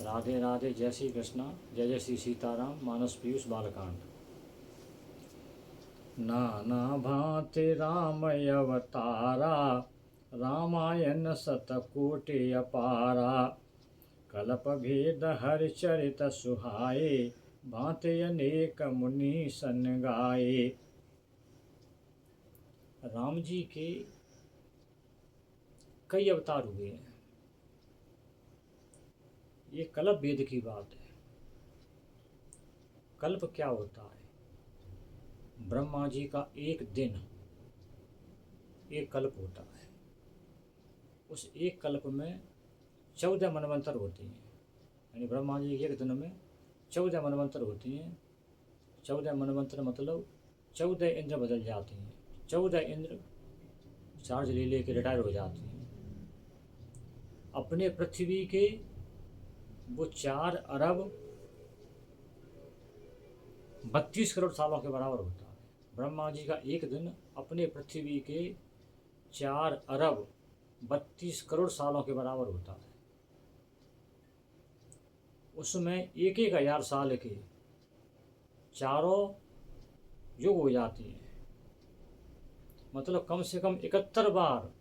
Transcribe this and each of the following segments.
राधे राधे, जय श्री कृष्णा, जय जय श्री सीताराम। मानस पीयूष बालकांड। नाना भांति राम अवतारा, रामायण शतकोटि अपारा। कल्प भेद हरि चरित सुहाए, भांति अनेक मुनि सन गाए। राम जी के कई अवतार हुए हैं। ये कल्प भेद की बात है। कल्प क्या होता है? ब्रह्मा जी का एक दिन एक कल्प होता है। उस एक कल्प में 14 मनवंतर होती हैं। यानी ब्रह्मा जी के एक दिन में 14 मनवंतर होती हैं। 14 मनवंतर मतलब 14 इंद्र बदल जाती हैं। 14 इंद्र चार्ज ले लेके रिटायर हो जाती हैं। अपने पृथ्वी के वो 4 अरब 32 करोड़ सालों के बराबर होता है। ब्रह्मा जी का एक दिन अपने पृथ्वी के 4 अरब 32 करोड़ सालों के बराबर होता है। उसमें एक 1000 साल के चारों युग हो जाती हैं। मतलब कम से कम 71 बार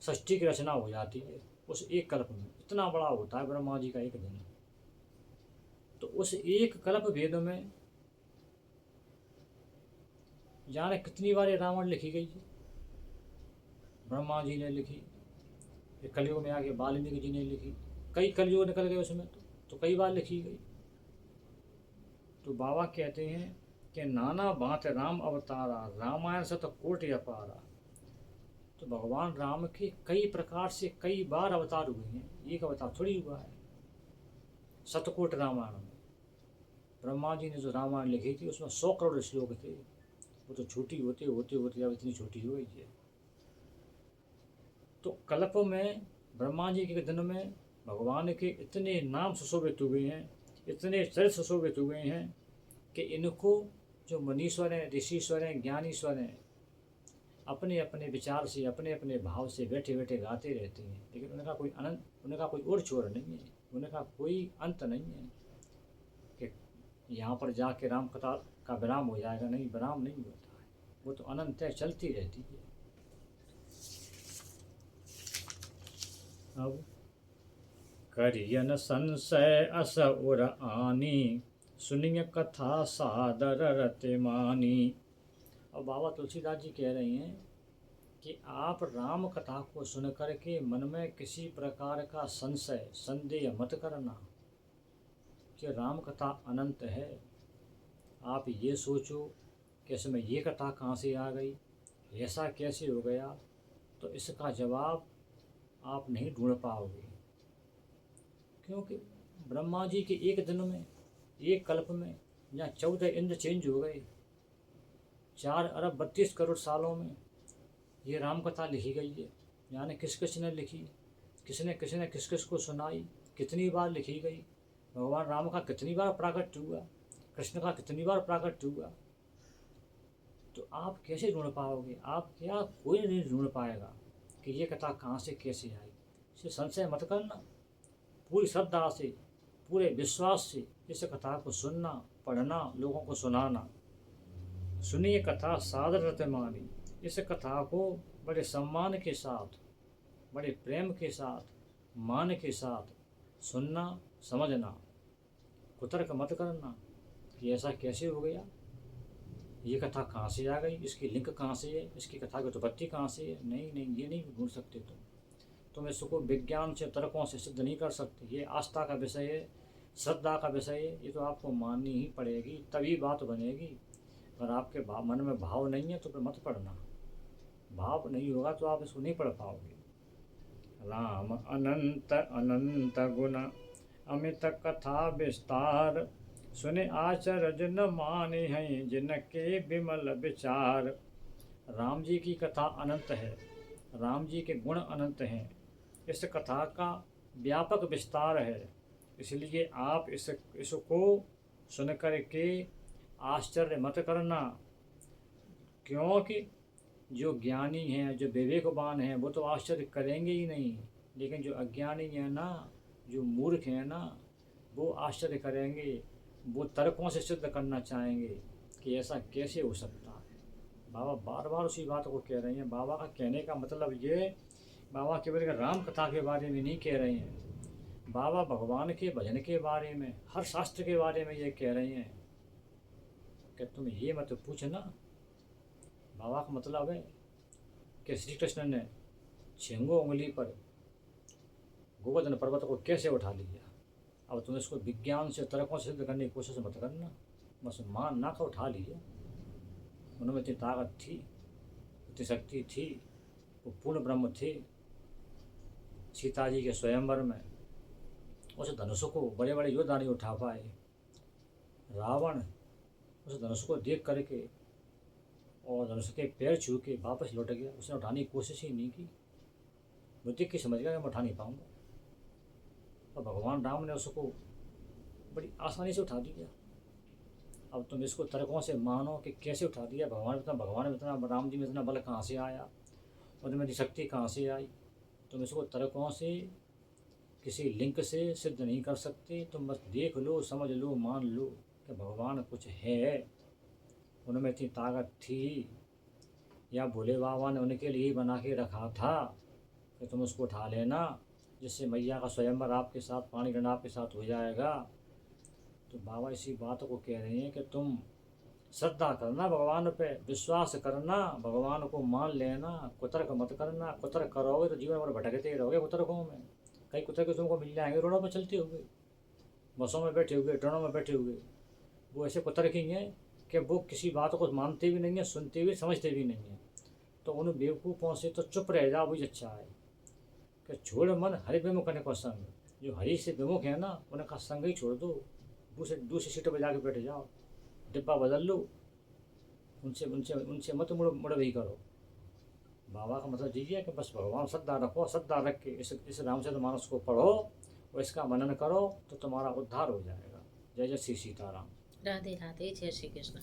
सृष्टि की रचना हो जाती है उस एक कल्प में। इतना बड़ा होता है ब्रह्मा जी का एक दिन। तो उस एक कल्प भेद में जाने कितनी बार ये रावण लिखी गई है। ब्रह्मा जी ने लिखी, फिर कलयुग में आके वाल्मीकि जी ने लिखी। कई कलयुग निकल गए उसमें तो कई बार लिखी गई। तो बाबा कहते हैं कि नाना भांति राम अवतारा, रामायण शतकोटि अपारा। तो भगवान राम के कई प्रकार से कई बार अवतार हुए हैं। एक अवतार थोड़ी हुआ है। शतकोटि रामायण में ब्रह्मा जी ने जो रामायण लिखी थी उसमें 100 करोड़ श्लोक थे। वो तो छोटी होते होते होते अब इतनी छोटी हो गई है। तो कल्प में ब्रह्मा जी के दिन में भगवान के इतने नाम सुशोभित हुए हैं, इतने चरित्र सुशोभित हुए हैं कि इनको जो मुनीश्वर हैं, ऋषिश्वर हैं, ज्ञानीश्वर हैं, अपने अपने विचार से, अपने अपने भाव से बैठे बैठे गाते रहते हैं। लेकिन उनका कोई ओर छोर नहीं है, उनका कोई अंत नहीं है कि यहाँ पर जाके राम कथा का विराम हो जाएगा। नहीं, विराम नहीं होता है। वो तो अनंत है, चलती रहती है। अब करियन संशय अस उर आनी, सुनिय कथा सादर रते मानी। अब बाबा तुलसीदास जी कह रहे हैं कि आप राम कथा को सुन करके मन में किसी प्रकार का संशय, संदेह मत करना कि राम कथा अनंत है। आप ये सोचो कि इसमें ये कथा कहाँ से आ गई, ऐसा कैसे हो गया, तो इसका जवाब आप नहीं ढूंढ पाओगे। क्योंकि ब्रह्मा जी के एक दिन में, एक कल्प में, जहाँ 14 इंद्र चेंज हो गए, 4 अरब 32 करोड़ सालों में ये राम कथा लिखी गई है। यानी किस किस ने लिखी, किसने किसने किस किस को सुनाई, कितनी बार लिखी गई, भगवान राम का कितनी बार प्राकट्य हुआ, कृष्ण का कितनी बार प्राकट्य हुआ। तो आप कैसे ढूंढ पाओगे? आप क्या, कोई नहीं ढूंढ पाएगा कि ये कथा कहाँ से कैसे आई। इसे संशय मत करना। पूरी श्रद्धा से, पूरे विश्वास से इस कथा को सुनना, पढ़ना, लोगों को सुनाना। सुनिए कथा सादर रत मानी। इस कथा को बड़े सम्मान के साथ, बड़े प्रेम के साथ, मान के साथ सुनना, समझना। कुतर्क मत करना कि ऐसा कैसे हो गया, ये कथा कहाँ से आ गई, इसकी लिंक कहाँ से है, इसकी कथा की उत्पत्ति कहाँ से है। नहीं नहीं, ये नहीं ढूंढ सकते तुम इसको विज्ञान से, तर्कों से सिद्ध नहीं कर सकते। ये आस्था का विषय है, श्रद्धा का विषय है। ये तो आपको माननी ही पड़ेगी, तभी बात बनेगी। अगर आपके मन में भाव नहीं है तो फिर मत पढ़ना। भाव नहीं होगा तो आप इसको नहीं पढ़ पाओगे। राम अनंत अनंत गुण, अमित कथा विस्तार। सुने आचरज न माने हैं, जिनके विमल विचार। राम जी की कथा अनंत है, राम जी के गुण अनंत हैं। इस कथा का व्यापक विस्तार है। इसलिए आप इसको सुन कर के आश्चर्य मत करना। क्योंकि जो ज्ञानी हैं, जो विवेकवान हैं, वो तो आश्चर्य करेंगे ही नहीं। लेकिन जो अज्ञानी है ना, जो मूर्ख हैं ना वो आश्चर्य करेंगे, वो तर्कों से सिद्ध करना चाहेंगे कि ऐसा कैसे हो सकता है। बाबा बार बार उसी बात को कह रहे हैं। बाबा का कहने का मतलब ये, बाबा केवल राम कथा के बारे में नहीं कह रहे हैं, बाबा भगवान के भजन के बारे में, हर शास्त्र के बारे में ये कह रहे हैं कि तुम ये मत पूछना। बाबा का मतलब है कि श्री कृष्ण ने छिंगो उंगली पर गोवर्धन पर्वत को कैसे उठा लिया। अब तुम इसको विज्ञान से तर्कों से सिद्ध करने की कोशिश मत करना, बस मान ना कर उठा लिया। उनमें इतनी ताकत थी, इतनी शक्ति थी, वो पूर्ण ब्रह्म थे। सीता जी के स्वयंवर में उस धनुष को बड़े बड़े योद्धा नहीं उठा पाए। रावण उस धनुष को देख करके और धनुष के पैर छू के वापस लौट गया, उसने उठाने की कोशिश ही नहीं की। वो देख के समझ गया मैं उठा नहीं पाऊंगा, और भगवान राम ने उसको बड़ी आसानी से उठा दिया। अब तुम इसको तर्कों से मानो कि कैसे उठा दिया। भगवान में इतना राम जी में इतना बल कहाँ से आया, उनमें इतनी शक्ति कहाँ से आई। तुम इसको तर्कों से किसी लिंक से सिद्ध नहीं कर सकते। तुम बस देख लो, समझ लो, मान लो कि भगवान कुछ है, उनमें इतनी ताकत थी, या भोले बाबा ने उनके लिए बना के रखा था कि तुम उसको उठा लेना, जिससे मैया का स्वयंवर आपके साथ, पानी ग्रहण आपके साथ हो जाएगा। तो बाबा इसी बात को कह रहे हैं कि तुम श्रद्धा करना, भगवान पे विश्वास करना, भगवान को मान लेना, कुतर्क मत करना। कुतर्क करोगे तो जीवन भर भटकते ही रहोगे कुतर्कों में। कई कुतर्क तुमको मिल जाएंगे रोडों पर चलते हुए, बसों में बैठे हुए, ट्रेनों में बैठे हुए। वो ऐसे कुतर्क ही हैं कि वो किसी बात को मानते भी नहीं हैं, सुनते भी, समझते भी नहीं हैं। तो उन बेवकूफ़ों से तो चुप रह जाओ, वही अच्छा है कि छोड़ मन हरि विमुख ने को संग। जो हरि से विमुख है ना, उनका संग ही छोड़ दो, दूसरी सीटों पर जाके बैठ जाओ, डिब्बा बदल लो, उनसे उनसे उनसे मत मुड़ भी करो। बाबा का मतलब यही है कि बस भगवान श्रद्धा रखो, श्रद्धा रख के इस रामचरित मानस को पढ़ो और इसका मनन करो तो तुम्हारा उद्धार हो जाएगा। जय जय श्री सीताराम। राधे राधे, जय श्री कृष्ण।